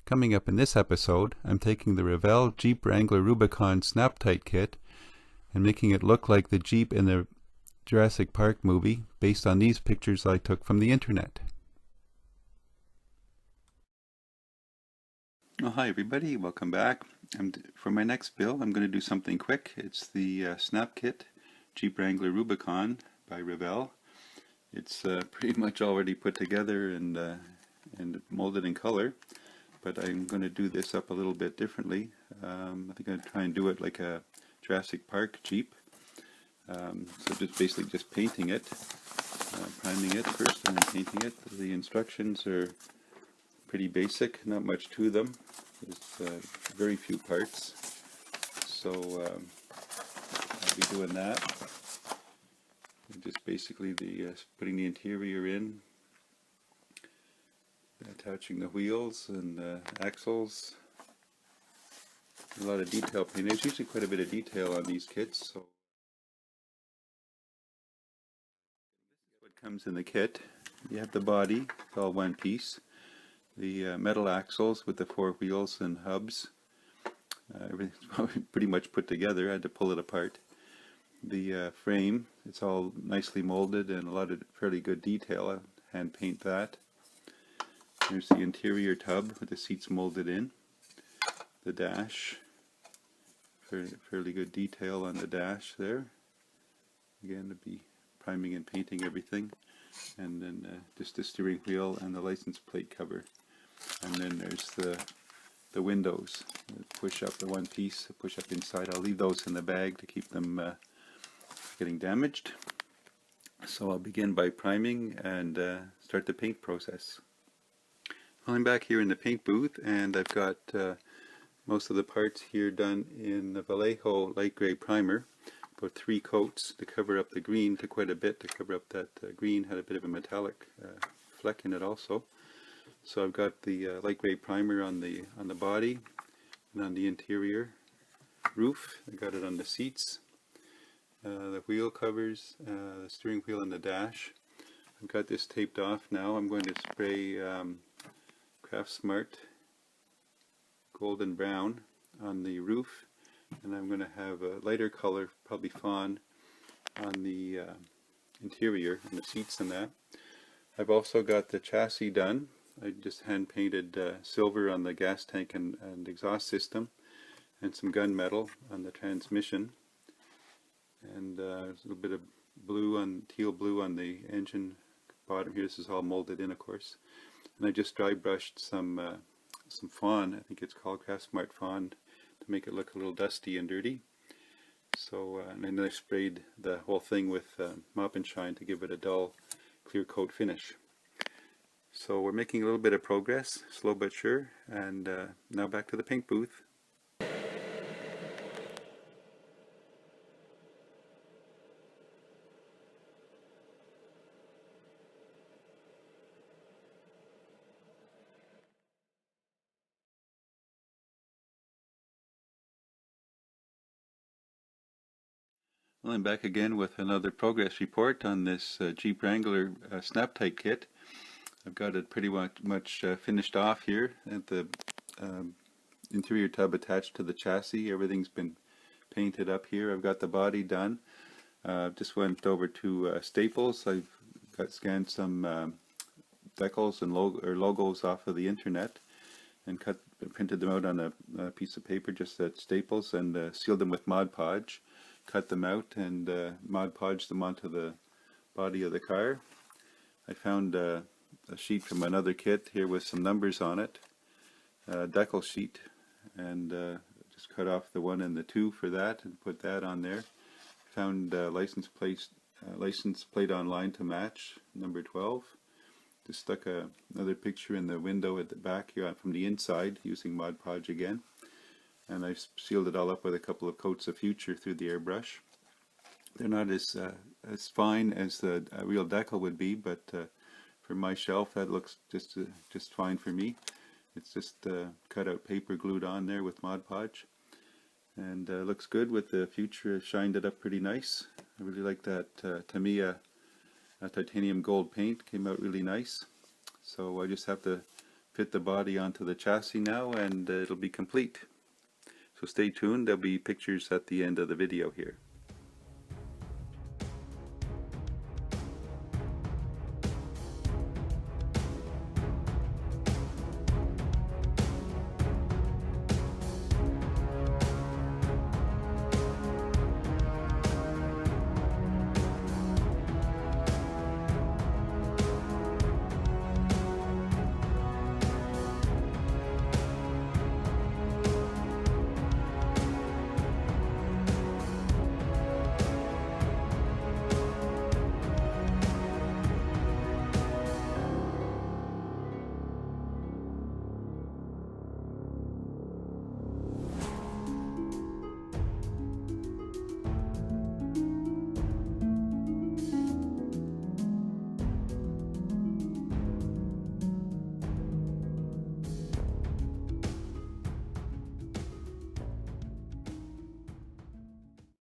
Coming up in this episode, I'm taking the Revell Jeep Wrangler Rubicon SnapTite kit and making it look like the Jeep in the Jurassic Park movie based on these pictures I took from the internet. Oh, hi everybody, welcome back. For my next build, I'm going to do something quick. It's the Snap Kit Jeep Wrangler Rubicon by Revell. It's pretty much already put together and molded in color, but I'm going to do this up a little bit differently. I think I'm going to try and do it like a Jurassic Park Jeep. So just painting it, priming it first and then painting it. The instructions are pretty basic, not much to them. There's very few parts, so I'll be doing that. Just basically putting the interior in, attaching the wheels and axles. A lot of detail painting. There's usually quite a bit of detail on these kits. So what comes in the kit, you have the body, it's all one piece. The metal axles with the 4 wheels and hubs. Everything's pretty much put together. I had to pull it apart. The frame, it's all nicely molded and a lot of fairly good detail. I hand paint that. There's the interior tub with the seats molded in. The dash, fairly good detail on the dash there. Again, to be priming and painting everything. And then just the steering wheel and the license plate cover. And then there's the windows. Push up the one piece, push up inside. I'll leave those in the bag to keep them getting damaged. So I'll begin by priming and start the paint process. Well, I'm back here in the paint booth and I've got most of the parts here done in the Vallejo light gray primer. About 3 coats to cover up the green, to quite a bit to cover up that green. Had a bit of a metallic fleck in it also. So I've got the light gray primer on the body and on the interior roof. I got it on the seats, the wheel covers, the steering wheel and the dash. I've got this taped off now. I'm going to spray Craft Smart golden brown on the roof, and I'm going to have a lighter color, probably fawn, on the interior and the seats and that. I've also got the chassis done. I just hand painted silver on the gas tank and exhaust system, and some gunmetal on the transmission, and a little bit of teal blue on the engine bottom here. This is all molded in, of course. And I just dry brushed some fawn. I think it's called Craft Smart Fawn, to make it look a little dusty and dirty. So and then I sprayed the whole thing with Mop and Shine to give it a dull, clear coat finish. So we're making a little bit of progress, slow but sure, and now back to the paint booth. Well, I'm back again with another progress report on this Jeep Wrangler SnapTite kit. I've got it pretty much finished off here at the interior tub attached to the chassis. Everything's been painted up here. I've got the body done. Just went over to Staples. I've scanned some decals and logos off of the internet and printed them out on a piece of paper just at Staples, and sealed them with Mod Podge. Cut them out and Mod Podge them onto the body of the car. I found a sheet from another kit here with some numbers on it, decal sheet, and just cut off the 1 and the 2 for that and put that on there. Found license plate online to match, number 12. Just stuck another picture in the window at the back here from the inside using Mod Podge again. And I've sealed it all up with a couple of coats of Future through the airbrush. They're not as fine as a real decal would be, but for my shelf that looks just fine for me. It's just cut out paper glued on there with Mod Podge, and looks good with the Future. Shined it up pretty nice. I really like that Tamiya titanium gold paint. Came out really nice. So I just have to fit the body onto the chassis now, and it'll be complete. So stay tuned, there'll be pictures at the end of the video here.